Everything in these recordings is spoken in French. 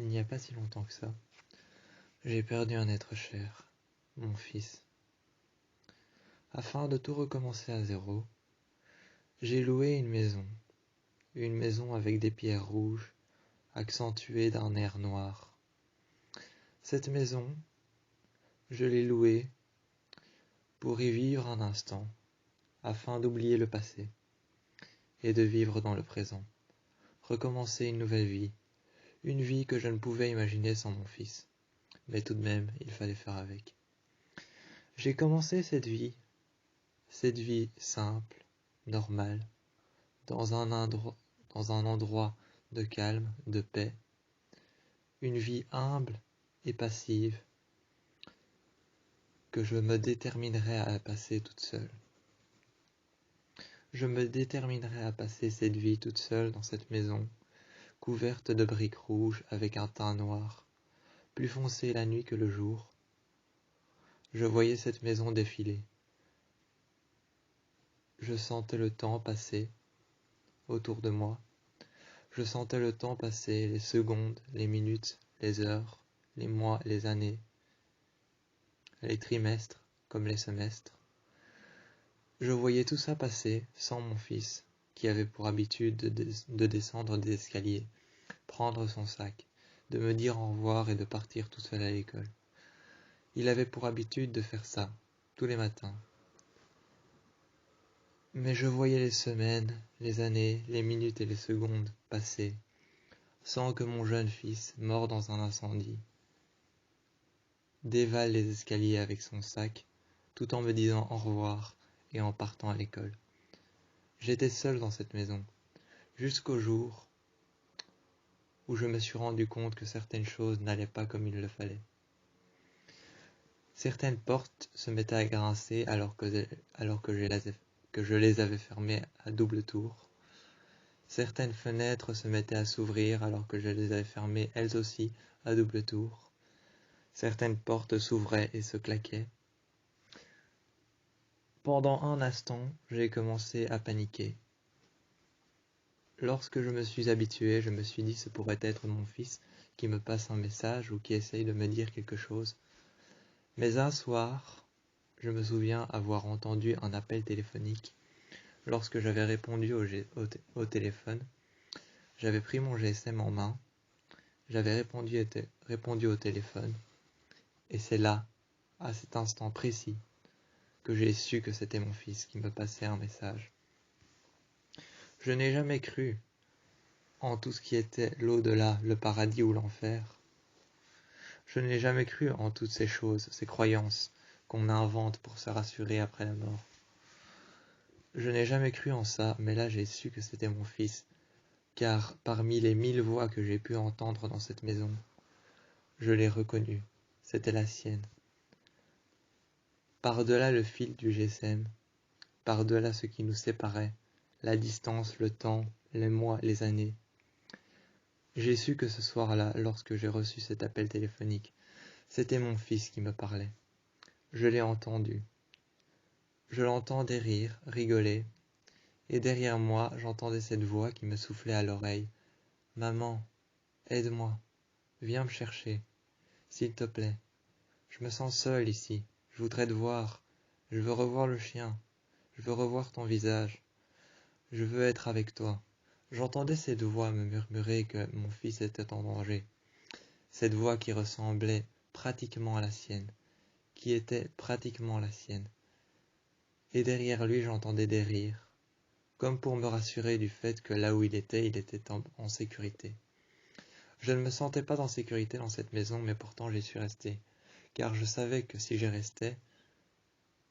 il n'y a pas si longtemps que ça, j'ai perdu un être cher, mon fils. Afin de tout recommencer à zéro, j'ai loué une maison avec des pierres rouges, accentuées d'un air noir. Cette maison, je l'ai louée pour y vivre un instant, afin d'oublier le passé et de vivre dans le présent, recommencer une vie que je ne pouvais imaginer sans mon fils, mais tout de même, il fallait faire avec. J'ai commencé cette vie simple, normale, dans un endroit de calme, de paix, une vie humble et passive que je me déterminerai à passer toute seule. Je me déterminerai à passer cette vie toute seule dans cette maison, couverte de briques rouges avec un teint noir, plus foncé la nuit que le jour. Je voyais cette maison défiler. Je sentais le temps passer autour de moi. Je sentais le temps passer, les secondes, les minutes, les heures, les mois, les années, les trimestres comme les semestres. Je voyais tout ça passer sans mon fils, qui avait pour habitude de descendre des escaliers, prendre son sac, de me dire au revoir et de partir tout seul à l'école. Il avait pour habitude de faire ça, tous les matins. Mais je voyais les semaines, les années, les minutes et les secondes passer, sans que mon jeune fils, mort dans un incendie, dévale les escaliers avec son sac, tout en me disant au revoir et en partant à l'école. J'étais seul dans cette maison, jusqu'au jour où je me suis rendu compte que certaines choses n'allaient pas comme il le fallait. Certaines portes se mettaient à grincer alors que je les avais fermées à double tour. Certaines fenêtres se mettaient à s'ouvrir alors que je les avais fermées elles aussi à double tour. Certaines portes s'ouvraient et se claquaient. Pendant un instant, j'ai commencé à paniquer. Lorsque je me suis habitué, je me suis dit ce pourrait être mon fils qui me passe un message ou qui essaye de me dire quelque chose. Mais un soir, je me souviens avoir entendu un appel téléphonique. Lorsque j'avais répondu au téléphone, j'avais pris mon GSM en main, j'avais répondu au téléphone, et c'est là, à cet instant précis, que j'ai su que c'était mon fils qui me passait un message. Je n'ai jamais cru en tout ce qui était l'au-delà, le paradis ou l'enfer. Je n'ai jamais cru en toutes ces choses, ces croyances qu'on invente pour se rassurer après la mort. Je n'ai jamais cru en ça, mais là j'ai su que c'était mon fils, car parmi les 1000 voix que j'ai pu entendre dans cette maison, je l'ai reconnu, c'était la sienne. Par-delà le fil du GSM, par-delà ce qui nous séparait, la distance, le temps, les mois, les années, j'ai su que ce soir-là, lorsque j'ai reçu cet appel téléphonique, c'était mon fils qui me parlait. Je l'ai entendu. Je l'entendais rire, rigoler, et derrière moi, j'entendais cette voix qui me soufflait à l'oreille. « Maman, aide-moi, viens me chercher, s'il te plaît. Je me sens seul ici, je voudrais te voir, je veux revoir le chien, je veux revoir ton visage, je veux être avec toi. » J'entendais cette voix me murmurer que mon fils était en danger. Cette voix qui ressemblait pratiquement à la sienne, qui était pratiquement la sienne. Et derrière lui, j'entendais des rires, comme pour me rassurer du fait que là où il était en sécurité. Je ne me sentais pas en sécurité dans cette maison, mais pourtant j'y suis resté, car je savais que si j'y restais,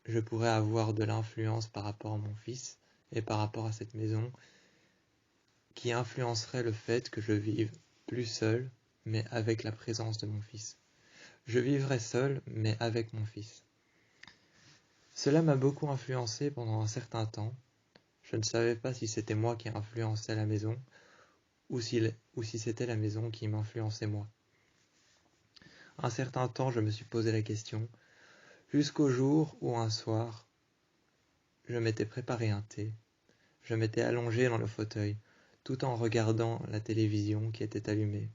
je pourrais avoir de l'influence par rapport à mon fils et par rapport à cette maison, qui influencerait le fait que je vive plus seul, mais avec la présence de mon fils. Je vivrais seul, mais avec mon fils. Cela m'a beaucoup influencé pendant un certain temps. Je ne savais pas si c'était moi qui influençais la maison, ou si c'était la maison qui m'influençait moi. Un certain temps, je me suis posé la question, jusqu'au jour où un soir, je m'étais préparé un thé, je m'étais allongé dans le fauteuil, tout en regardant la télévision qui était allumée.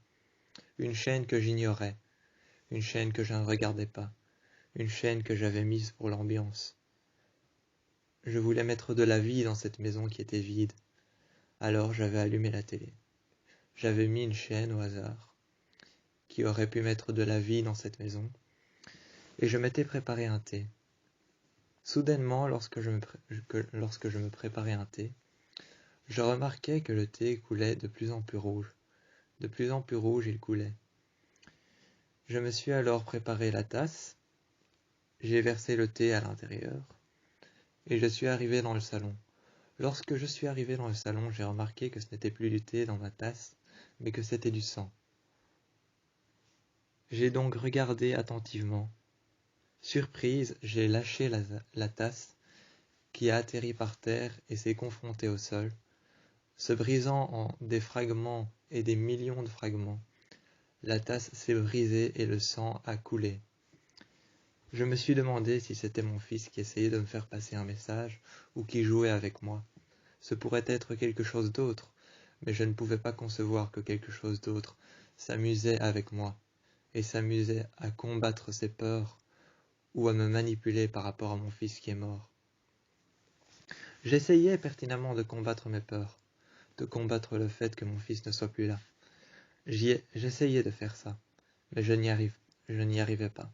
une chaîne que j'ignorais, une chaîne que je ne regardais pas, une chaîne que j'avais mise pour l'ambiance. Je voulais mettre de la vie dans cette maison qui était vide, alors j'avais allumé la télé. J'avais mis une chaîne au hasard, qui aurait pu mettre de la vie dans cette maison, et je m'étais préparé un thé. Soudainement, lorsque je me préparais un thé, je remarquai que le thé coulait de plus en plus rouge. De plus en plus rouge il coulait. Je me suis alors préparé la tasse, j'ai versé le thé à l'intérieur, et je suis arrivé dans le salon. Lorsque je suis arrivé dans le salon, j'ai remarqué que ce n'était plus du thé dans ma tasse, mais que c'était du sang. J'ai donc regardé attentivement. Surprise, j'ai lâché la tasse, qui a atterri par terre et s'est confrontée au sol, se brisant en des fragments et des millions de fragments. La tasse s'est brisée et le sang a coulé. Je me suis demandé si c'était mon fils qui essayait de me faire passer un message ou qui jouait avec moi. Ce pourrait être quelque chose d'autre, mais je ne pouvais pas concevoir que quelque chose d'autre s'amusait avec moi et s'amusait à combattre ses peurs ou à me manipuler par rapport à mon fils qui est mort. J'essayais pertinemment de combattre mes peurs, de combattre le fait que mon fils ne soit plus là. J'essayais de faire ça, mais je n'y arrivais pas.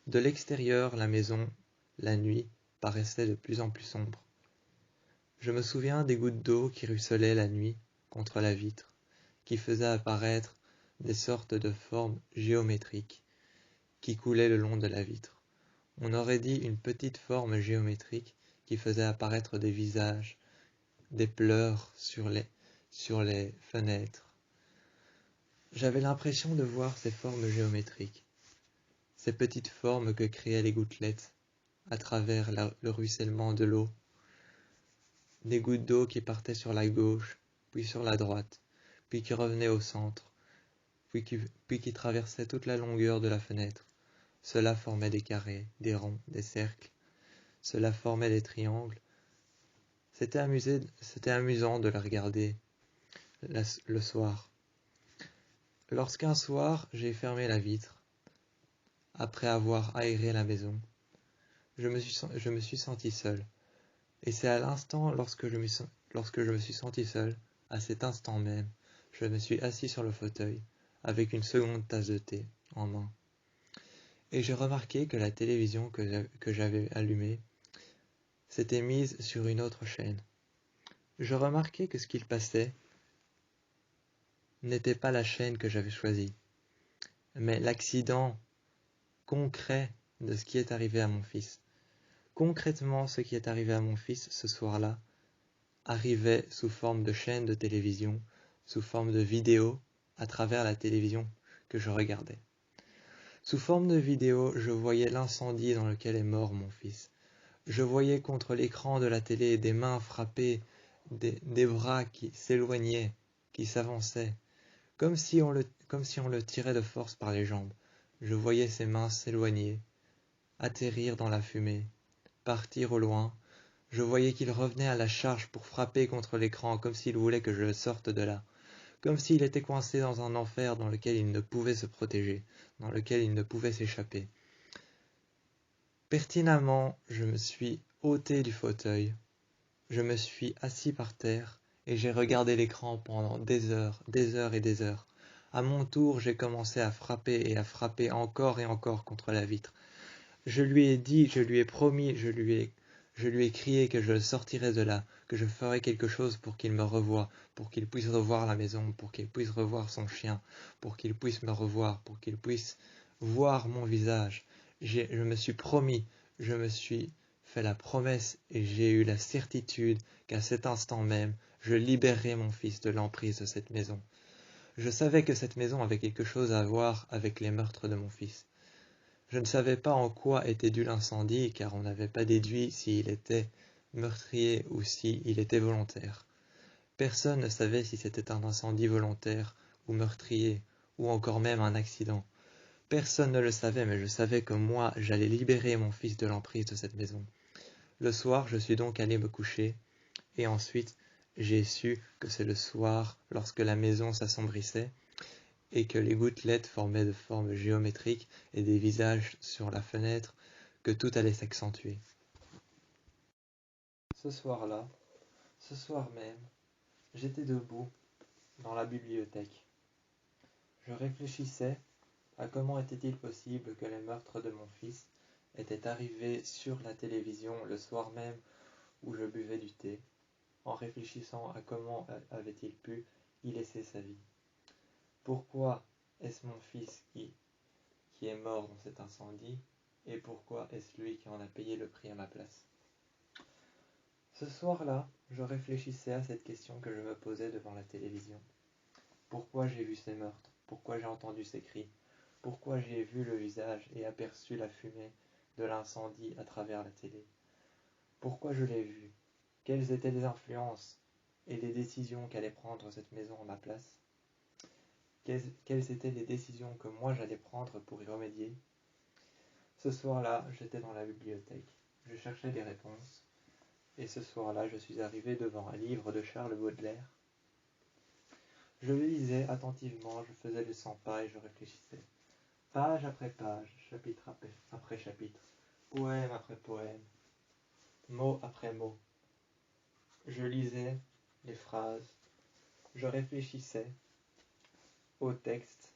De l'extérieur, la maison, la nuit, paraissait de plus en plus sombre. Je me souviens des gouttes d'eau qui ruisselaient la nuit contre la vitre, qui faisaient apparaître des sortes de formes géométriques qui coulaient le long de la vitre. On aurait dit une petite forme géométrique qui faisait apparaître des visages, des pleurs sur les fenêtres. J'avais l'impression de voir ces formes géométriques, ces petites formes que créaient les gouttelettes à travers le ruissellement de l'eau, des gouttes d'eau qui partaient sur la gauche, puis sur la droite, puis qui revenaient au centre, puis qui traversaient toute la longueur de la fenêtre. Cela formait des carrés, des ronds, des cercles. Cela formait des triangles. C'était amusant de les regarder le soir. Lorsqu'un soir, j'ai fermé la vitre, après avoir aéré la maison, je me suis senti seul. Et c'est à l'instant, lorsque je me suis senti seul, à cet instant même, je me suis assis sur le fauteuil, avec une seconde tasse de thé en main. Et j'ai remarqué que la télévision que j'avais allumée s'était mise sur une autre chaîne. Je remarquai que ce qu'il passait n'était pas la chaîne que j'avais choisie, mais l'accident concret de ce qui est arrivé à mon fils. Concrètement, ce qui est arrivé à mon fils ce soir-là arrivait sous forme de chaîne de télévision, sous forme de vidéo à travers la télévision que je regardais. Sous forme de vidéo, je voyais l'incendie dans lequel est mort mon fils. Je voyais contre l'écran de la télé des mains frappées, des bras qui s'éloignaient, qui s'avançaient, comme si on le tirait de force par les jambes. Je voyais ses mains s'éloigner, atterrir dans la fumée, partir au loin. Je voyais qu'il revenait à la charge pour frapper contre l'écran, comme s'il voulait que je sorte de là, comme s'il était coincé dans un enfer dans lequel il ne pouvait se protéger, dans lequel il ne pouvait s'échapper. Pertinemment, je me suis ôté du fauteuil, je me suis assis par terre et j'ai regardé l'écran pendant des heures et des heures. À mon tour, j'ai commencé à frapper et à frapper encore et encore contre la vitre. Je lui ai dit, je lui ai promis, je lui ai crié que je sortirais de là, que je ferais quelque chose pour qu'il me revoie, pour qu'il puisse revoir la maison, pour qu'il puisse revoir son chien, pour qu'il puisse me revoir, pour qu'il puisse voir mon visage. Je me suis promis, je me suis fait la promesse et j'ai eu la certitude qu'à cet instant même, je libérerais mon fils de l'emprise de cette maison. Je savais que cette maison avait quelque chose à voir avec les meurtres de mon fils. Je ne savais pas en quoi était dû l'incendie, car on n'avait pas déduit s'il était meurtrier ou s'il était volontaire. Personne ne savait si c'était un incendie volontaire ou meurtrier, ou encore même un accident. Personne ne le savait, mais je savais que moi, j'allais libérer mon fils de l'emprise de cette maison. Le soir, je suis donc allé me coucher, et ensuite, j'ai su que c'est le soir, lorsque la maison s'assombrissait, et que les gouttelettes formaient de formes géométriques et des visages sur la fenêtre, que tout allait s'accentuer. Ce soir-là, ce soir même, j'étais debout dans la bibliothèque. Je réfléchissais à comment était-il possible que les meurtres de mon fils étaient arrivés sur la télévision le soir même où je buvais du thé, en réfléchissant à comment avait-il pu y laisser sa vie. Pourquoi est-ce mon fils qui est mort dans cet incendie, et pourquoi est-ce lui qui en a payé le prix à ma place? Ce soir-là, je réfléchissais à cette question que je me posais devant la télévision. Pourquoi j'ai vu ces meurtres? Pourquoi j'ai entendu ces cris? Pourquoi j'ai vu le visage et aperçu la fumée de l'incendie à travers la télé? Pourquoi je l'ai vu? Quelles étaient les influences et les décisions qu'allait prendre cette maison à ma place? Quelles étaient les décisions que moi j'allais prendre pour y remédier? Ce soir-là, j'étais dans la bibliothèque. Je cherchais des réponses. Et ce soir-là, je suis arrivé devant un livre de Charles Baudelaire. Je le lisais attentivement, je faisais les 100 pas et je réfléchissais. Page après page, chapitre après chapitre, poème après poème, mot après mot. Je lisais les phrases, je réfléchissais aux textes,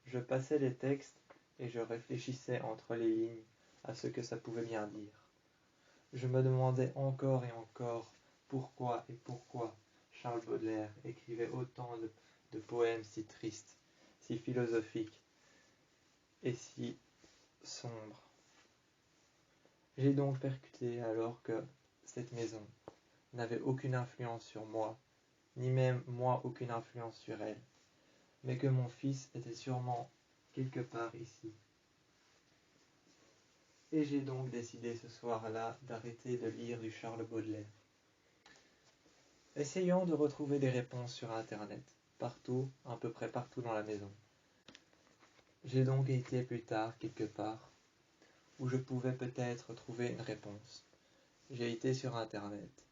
je passais les textes et je réfléchissais entre les lignes à ce que ça pouvait bien dire. Je me demandais encore et encore pourquoi Charles Baudelaire écrivait autant de poèmes si tristes, si philosophiques et si sombres. J'ai donc percuté alors que cette maison n'avait aucune influence sur moi, ni même moi aucune influence sur elle, mais que mon fils était sûrement quelque part ici. Et j'ai donc décidé ce soir-là d'arrêter de lire du Charles Baudelaire. Essayons de retrouver des réponses sur Internet, partout, à peu près partout dans la maison. J'ai donc été plus tard quelque part où je pouvais peut-être trouver une réponse. J'ai été sur Internet,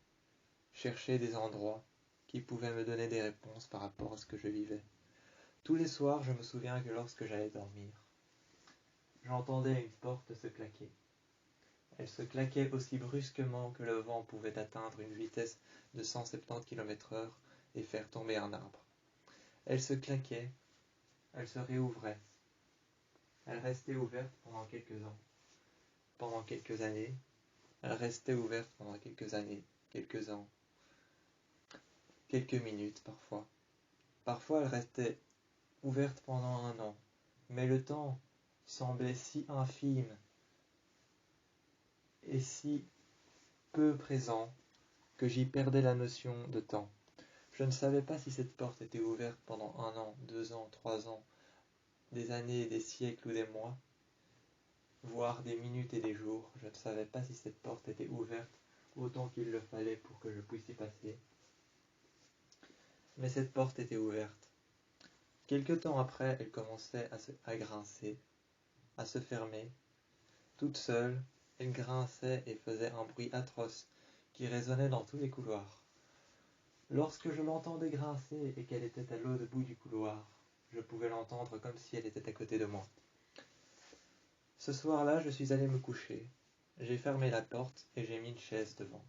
chercher des endroits qui pouvaient me donner des réponses par rapport à ce que je vivais. Tous les soirs, je me souviens que lorsque j'allais dormir, j'entendais une porte se claquer. Elle se claquait aussi brusquement que le vent pouvait atteindre une vitesse de 170 km/h et faire tomber un arbre. Elle se claquait, elle se réouvrait. Elle restait ouverte pendant quelques années. Elle restait ouverte pendant quelques années, quelques ans, quelques minutes parfois. Parfois elle restait ouverte pendant un an, mais le temps semblait si infime et si peu présent que j'y perdais la notion de temps. Je ne savais pas si cette porte était ouverte pendant 1 an, 2 ans, 3 ans, des années, des siècles ou des mois, voire des minutes et des jours. Je ne savais pas si cette porte était ouverte autant qu'il le fallait pour que je puisse y passer. Mais cette porte était ouverte. Quelque temps après, elle commençait à grincer, à se fermer. Toute seule, elle grinçait et faisait un bruit atroce qui résonnait dans tous les couloirs. Lorsque je l'entendais grincer et qu'elle était à l'autre bout du couloir, je pouvais l'entendre comme si elle était à côté de moi. Ce soir-là, je suis allé me coucher. J'ai fermé la porte et j'ai mis une chaise devant,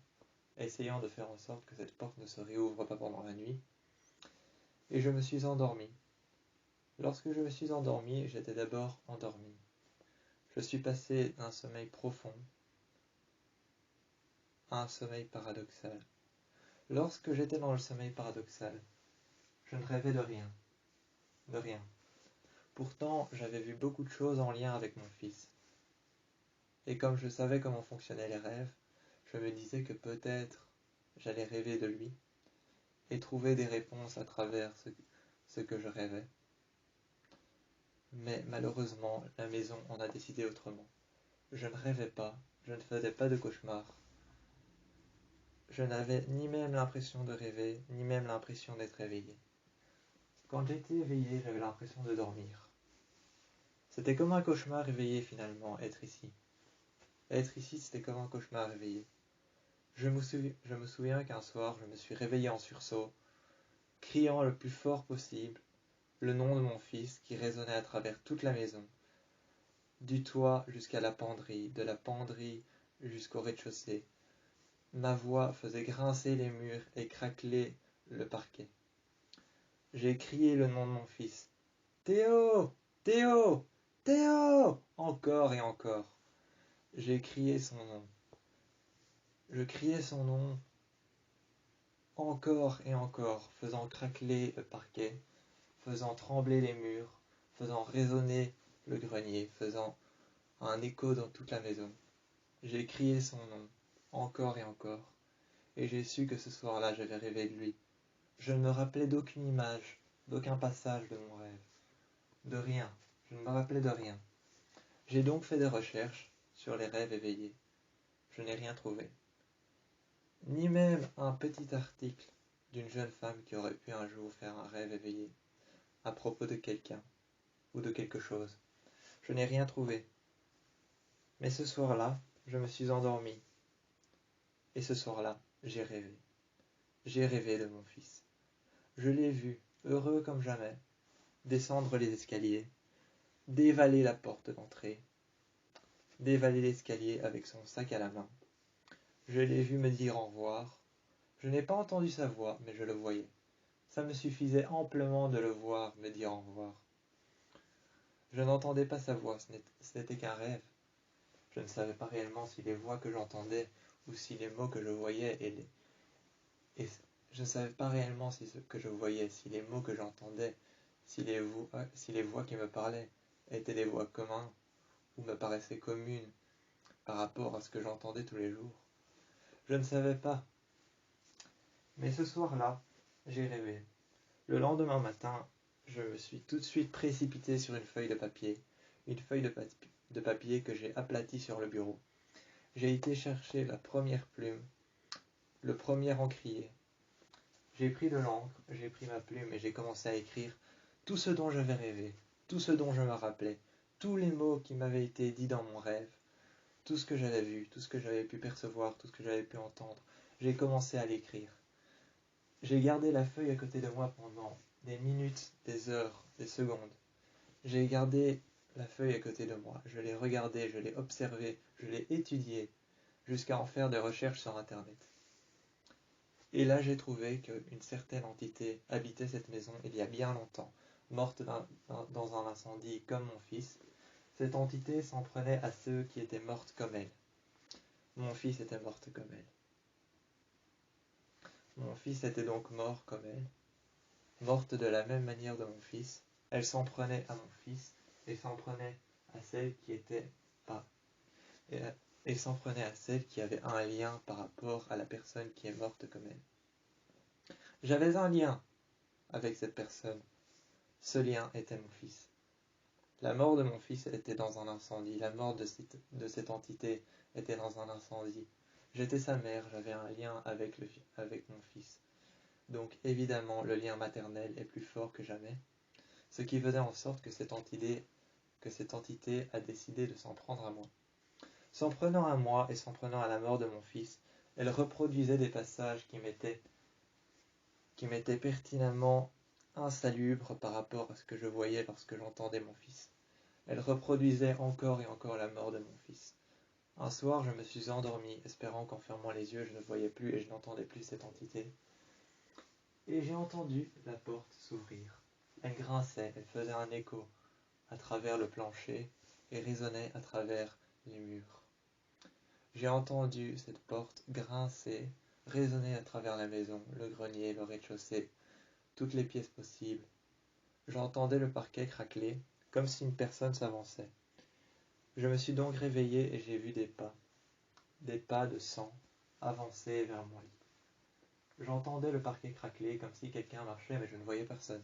essayant de faire en sorte que cette porte ne se réouvre pas pendant la nuit. Et je me suis endormi. Lorsque je me suis endormi, j'étais d'abord endormi. Je suis passé d'un sommeil profond à un sommeil paradoxal. Lorsque j'étais dans le sommeil paradoxal, je ne rêvais de rien. De rien. Pourtant, j'avais vu beaucoup de choses en lien avec mon fils. Et comme je savais comment fonctionnaient les rêves, je me disais que peut-être j'allais rêver de lui et trouver des réponses à travers ce que je rêvais. Mais malheureusement, la maison en a décidé autrement. Je ne rêvais pas, je ne faisais pas de cauchemars. Je n'avais ni même l'impression de rêver, ni même l'impression d'être éveillé. Quand j'étais éveillé, j'avais l'impression de dormir. C'était comme un cauchemar éveillé finalement, être ici. Être ici, c'était comme un cauchemar éveillé. Je me souviens qu'un soir, je me suis réveillé en sursaut, criant le plus fort possible, le nom de mon fils qui résonnait à travers toute la maison, du toit jusqu'à la penderie, de la penderie jusqu'au rez-de-chaussée. Ma voix faisait grincer les murs et craqueler le parquet. J'ai crié le nom de mon fils. Théo! Théo! Théo! Encore et encore. J'ai crié son nom. Je criais son nom encore et encore, faisant craqueler le parquet, faisant trembler les murs, faisant résonner le grenier, faisant un écho dans toute la maison. J'ai crié son nom, encore et encore, et j'ai su que ce soir-là j'avais rêvé de lui. Je ne me rappelais d'aucune image, d'aucun passage de mon rêve, de rien, je ne me rappelais de rien. J'ai donc fait des recherches sur les rêves éveillés. Je n'ai rien trouvé. Ni même un petit article d'une jeune femme qui aurait pu un jour faire un rêve éveillé à propos de quelqu'un ou de quelque chose. Je n'ai rien trouvé. Mais ce soir-là, je me suis endormi. Et ce soir-là, j'ai rêvé. J'ai rêvé de mon fils. Je l'ai vu, heureux comme jamais, descendre les escaliers, dévaler la porte d'entrée, dévaler l'escalier avec son sac à la main. Je l'ai vu me dire au revoir. Je n'ai pas entendu sa voix, mais je le voyais. Ça me suffisait amplement de le voir me dire au revoir. Je n'entendais pas sa voix, ce n'était qu'un rêve. Je ne savais pas réellement si les voix que j'entendais ou si les mots que je voyais et je ne savais pas réellement si ce que je voyais, si les mots que j'entendais, si les voix qui me parlaient étaient des voix communes ou me paraissaient communes par rapport à ce que j'entendais tous les jours. Je ne savais pas. Mais ce soir-là, j'ai rêvé. Le lendemain matin, je me suis tout de suite précipité sur une feuille de papier que j'ai aplatie sur le bureau. J'ai été chercher la première plume, le premier encrier. J'ai pris de l'encre, j'ai pris ma plume et j'ai commencé à écrire tout ce dont j'avais rêvé, tout ce dont je me rappelais, tous les mots qui m'avaient été dits dans mon rêve, tout ce que j'avais vu, tout ce que j'avais pu percevoir, tout ce que j'avais pu entendre. J'ai commencé à l'écrire. J'ai gardé la feuille à côté de moi pendant des minutes, des heures, des secondes. J'ai gardé la feuille à côté de moi. Je l'ai regardée, je l'ai observée, je l'ai étudiée, jusqu'à en faire des recherches sur Internet. Et là, j'ai trouvé qu'une certaine entité habitait cette maison il y a bien longtemps, morte dans un incendie comme mon fils. Cette entité s'en prenait à ceux qui étaient mortes comme elle. Mon fils était morte comme elle. Mon fils était donc mort comme elle, morte de la même manière de mon fils. Elle s'en prenait à mon fils et s'en prenait à celle qui était pas. Et s'en prenait à celle qui avait un lien par rapport à la personne qui est morte comme elle. J'avais un lien avec cette personne. Ce lien était mon fils. La mort de mon fils était dans un incendie. La mort de cette entité était dans un incendie. J'étais sa mère, j'avais un lien avec mon fils. Donc évidemment, le lien maternel est plus fort que jamais. Ce qui faisait en sorte que cette entité a décidé de s'en prendre à moi. S'en prenant à moi et s'en prenant à la mort de mon fils, elle reproduisait des passages qui m'étaient pertinemment insalubres par rapport à ce que je voyais lorsque j'entendais mon fils. Elle reproduisait encore et encore la mort de mon fils. Un soir, je me suis endormi, espérant qu'en fermant les yeux, je ne voyais plus et je n'entendais plus cette entité. Et j'ai entendu la porte s'ouvrir. Elle grinçait, elle faisait un écho à travers le plancher et résonnait à travers les murs. J'ai entendu cette porte grincer, résonner à travers la maison, le grenier, le rez-de-chaussée, toutes les pièces possibles. J'entendais le parquet craqueler, comme si une personne s'avançait. Je me suis donc réveillé et j'ai vu des pas de sang, avancer vers mon lit. J'entendais le parquet craqueler comme si quelqu'un marchait, mais je ne voyais personne.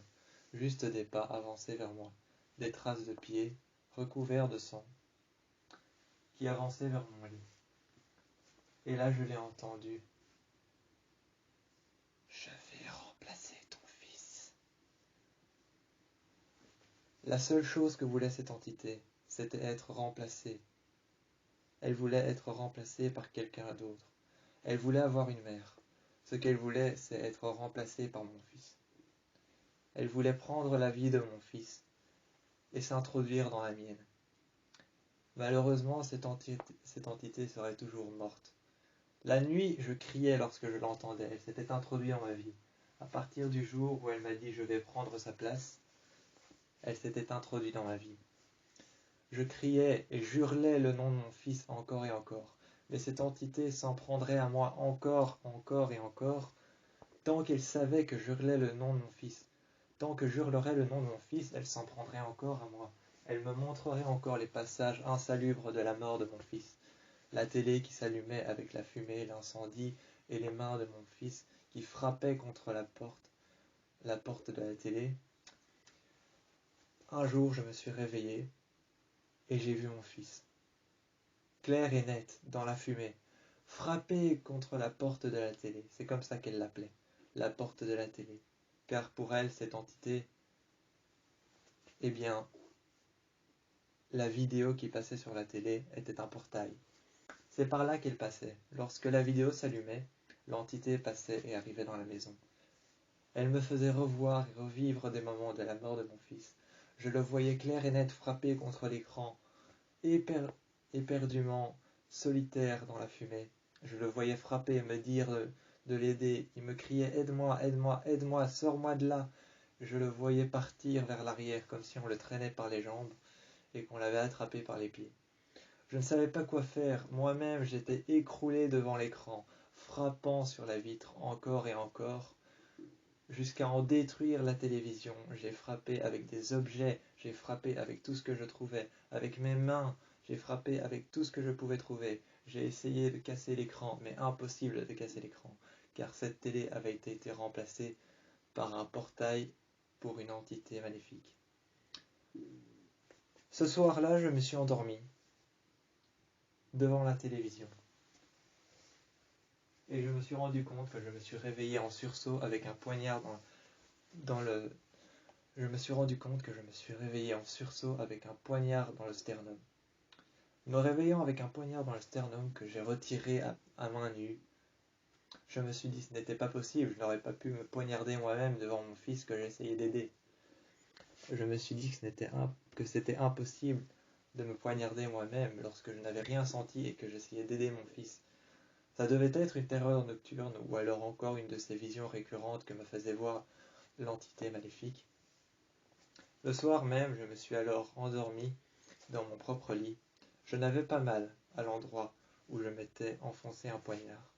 Juste des pas avancer vers moi, des traces de pieds recouverts de sang qui avançaient vers mon lit. Et là, je l'ai entendu. Je vais remplacer ton fils. La seule chose que voulait cette entité, c'était être remplacée. Elle voulait être remplacée par quelqu'un d'autre. Elle voulait avoir une mère. Ce qu'elle voulait, c'est être remplacée par mon fils. Elle voulait prendre la vie de mon fils et s'introduire dans la mienne. Malheureusement, cette entité serait toujours morte. La nuit, je criais lorsque je l'entendais. Elle s'était introduite dans ma vie. À partir du jour où elle m'a dit « je vais prendre sa place », elle s'était introduite dans ma vie. Je criais et j'hurlais le nom de mon fils encore et encore. Mais cette entité s'en prendrait à moi encore, encore et encore, tant qu'elle savait que j'hurlais le nom de mon fils. Tant que j'hurlerais le nom de mon fils, elle s'en prendrait encore à moi. Elle me montrerait encore les passages insalubres de la mort de mon fils. La télé qui s'allumait avec la fumée, l'incendie et les mains de mon fils qui frappaient contre la porte de la télé. Un jour, je me suis réveillé et j'ai vu mon fils, clair et net, dans la fumée, frappé contre la porte de la télé. C'est comme ça qu'elle l'appelait, la porte de la télé. Car pour elle, cette entité, eh bien, la vidéo qui passait sur la télé était un portail. C'est par là qu'elle passait. Lorsque la vidéo s'allumait, l'entité passait et arrivait dans la maison. Elle me faisait revoir et revivre des moments de la mort de mon fils. Je le voyais clair et net frappé contre l'écran, éperdument solitaire dans la fumée. Je le voyais frapper et me dire de l'aider. Il me criait « Aide-moi, aide-moi, aide-moi, sors-moi de là !» Je le voyais partir vers l'arrière comme si on le traînait par les jambes et qu'on l'avait attrapé par les pieds. Je ne savais pas quoi faire. Moi-même, j'étais écroulé devant l'écran, frappant sur la vitre encore et encore, jusqu'à en détruire la télévision. J'ai frappé avec des objets, j'ai frappé avec tout ce que je trouvais, avec mes mains, j'ai frappé avec tout ce que je pouvais trouver. J'ai essayé de casser l'écran, mais impossible de casser l'écran, car cette télé avait été remplacée par un portail pour une entité maléfique. Ce soir-là, je me suis endormi devant la télévision. Et je me suis rendu compte que je me suis réveillé en sursaut avec un poignard dans le... Je me suis rendu compte que je me suis réveillé en sursaut avec un poignard dans le sternum. Me réveillant avec un poignard dans le sternum que j'ai retiré à main nue, je me suis dit ce n'était pas possible, je n'aurais pas pu me poignarder moi-même devant mon fils que j'essayais d'aider. Je me suis dit que c'était impossible de me poignarder moi-même lorsque je n'avais rien senti et que j'essayais d'aider mon fils. Ça devait être une terreur nocturne ou alors encore une de ces visions récurrentes que me faisait voir l'entité maléfique. Le soir même, je me suis alors endormi dans mon propre lit. Je n'avais pas mal à l'endroit où je m'étais enfoncé un poignard.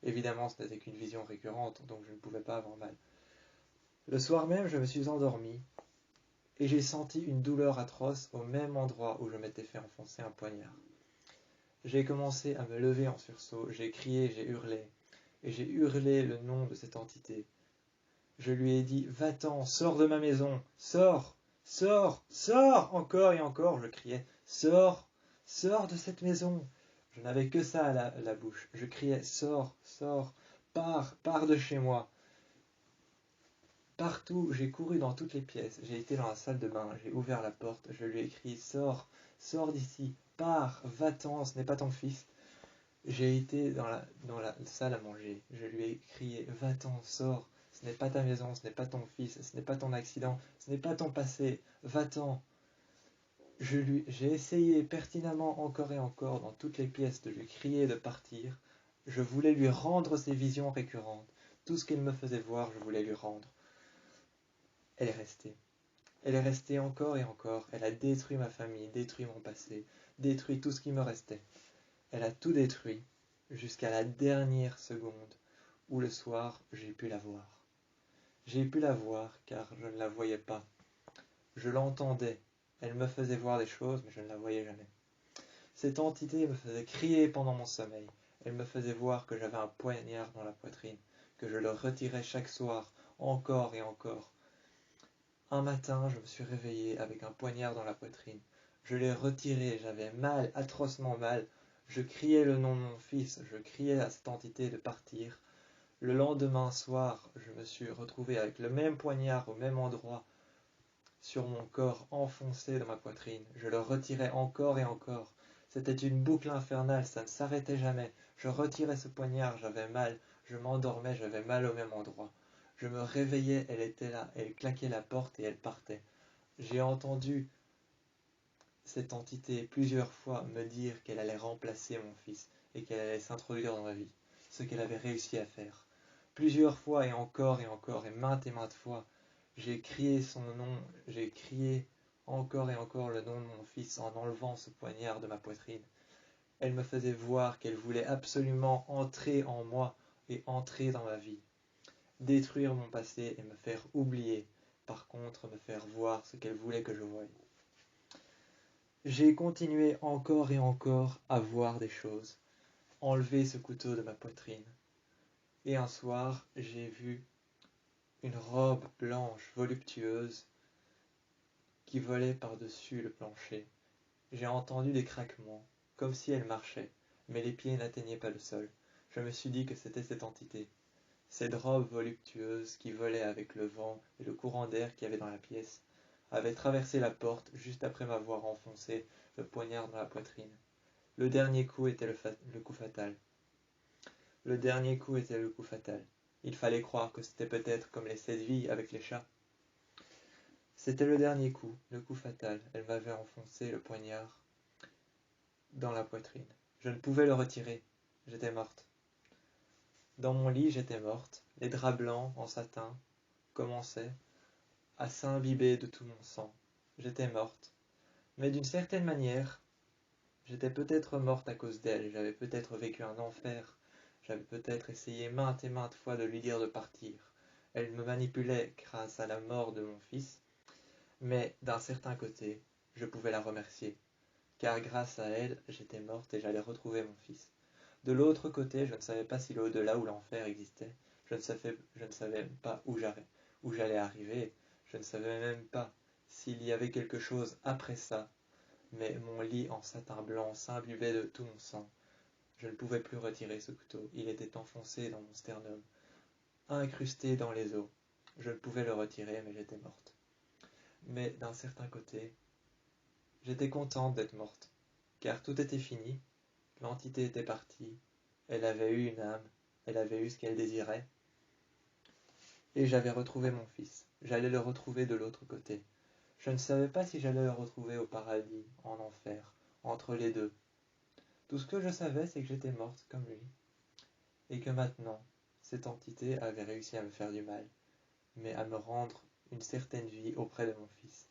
Évidemment, ce n'était qu'une vision récurrente, donc je ne pouvais pas avoir mal. Le soir même, je me suis endormi et j'ai senti une douleur atroce au même endroit où je m'étais fait enfoncer un poignard. J'ai commencé à me lever en sursaut, j'ai crié, j'ai hurlé, et j'ai hurlé le nom de cette entité. Je lui ai dit « Va-t'en, sors de ma maison, sors, sors, sors !» Encore et encore, je criais « Sors, sors de cette maison !» Je n'avais que ça à la bouche. Je criais « Sors, sors, pars de chez moi !» Partout, j'ai couru dans toutes les pièces. J'ai été dans la salle de bain, j'ai ouvert la porte, je lui ai crié « Sors, sors d'ici, pars, va-t'en, ce n'est pas ton fils !» J'ai été dans la salle à manger, je lui ai crié « Va-t'en, sors, ce n'est pas ta maison, ce n'est pas ton fils, ce n'est pas ton accident, ce n'est pas ton passé, va-t'en !» J'ai essayé pertinemment encore et encore dans toutes les pièces de lui crier de partir. Je voulais lui rendre ses visions récurrentes. Tout ce qu'elle me faisait voir, je voulais lui rendre. Elle est restée. Elle est restée encore et encore. Elle a détruit ma famille, détruit mon passé, détruit tout ce qui me restait. Elle a tout détruit jusqu'à la dernière seconde où le soir j'ai pu la voir. J'ai pu la voir car je ne la voyais pas. Je l'entendais. Elle me faisait voir des choses mais je ne la voyais jamais. Cette entité me faisait crier pendant mon sommeil. Elle me faisait voir que j'avais un poignard dans la poitrine, que je le retirais chaque soir, encore et encore. Un matin, je me suis réveillé avec un poignard dans la poitrine. Je l'ai retiré, j'avais mal, atrocement mal. Je criais le nom de mon fils, je criais à cette entité de partir. Le lendemain soir, je me suis retrouvé avec le même poignard au même endroit, sur mon corps, enfoncé dans ma poitrine. Je le retirais encore et encore. C'était une boucle infernale, ça ne s'arrêtait jamais. Je retirais ce poignard, j'avais mal. Je m'endormais, j'avais mal au même endroit. Je me réveillais, elle était là, elle claquait la porte et elle partait. J'ai entendu cette entité plusieurs fois me dire qu'elle allait remplacer mon fils et qu'elle allait s'introduire dans ma vie, ce qu'elle avait réussi à faire. Plusieurs fois et encore, et maintes fois, j'ai crié son nom, j'ai crié encore et encore le nom de mon fils en enlevant ce poignard de ma poitrine. Elle me faisait voir qu'elle voulait absolument entrer en moi et entrer dans ma vie, détruire mon passé et me faire oublier, par contre me faire voir ce qu'elle voulait que je voie. J'ai continué encore et encore à voir des choses, enlever ce couteau de ma poitrine. Et un soir, j'ai vu une robe blanche voluptueuse qui volait par-dessus le plancher. J'ai entendu des craquements, comme si elle marchait, mais les pieds n'atteignaient pas le sol. Je me suis dit que c'était cette entité, cette robe voluptueuse qui volait avec le vent et le courant d'air qu'il y avait dans la pièce, avait traversé la porte juste après m'avoir enfoncé le poignard dans la poitrine. Le dernier coup était le coup fatal. Le dernier coup était le coup fatal. Il fallait croire que c'était peut-être comme les 7 vies avec les chats. C'était le dernier coup, le coup fatal. Elle m'avait enfoncé le poignard dans la poitrine. Je ne pouvais le retirer. J'étais morte. Dans mon lit, j'étais morte. Les draps blancs en satin commençaient à s'imbiber de tout mon sang. J'étais morte. Mais d'une certaine manière, j'étais peut-être morte à cause d'elle. J'avais peut-être vécu un enfer. J'avais peut-être essayé maintes et maintes fois de lui dire de partir. Elle me manipulait grâce à la mort de mon fils, mais d'un certain côté, je pouvais la remercier, car grâce à elle, j'étais morte et j'allais retrouver mon fils. De l'autre côté, je ne savais pas si l'au-delà ou l'enfer existait. Je ne savais même pas où j'allais arriver. Je ne savais même pas s'il y avait quelque chose après ça, mais mon lit en satin blanc s'imbibait de tout mon sang. Je ne pouvais plus retirer ce couteau. Il était enfoncé dans mon sternum, incrusté dans les os. Je ne pouvais le retirer, mais j'étais morte. Mais d'un certain côté, j'étais contente d'être morte, car tout était fini, l'entité était partie, elle avait eu une âme, elle avait eu ce qu'elle désirait, et j'avais retrouvé mon fils. J'allais le retrouver de l'autre côté. Je ne savais pas si j'allais le retrouver au paradis, en enfer, entre les deux. Tout ce que je savais, c'est que j'étais morte comme lui, et que maintenant, cette entité avait réussi à me faire du mal, mais à me rendre une certaine vie auprès de mon fils.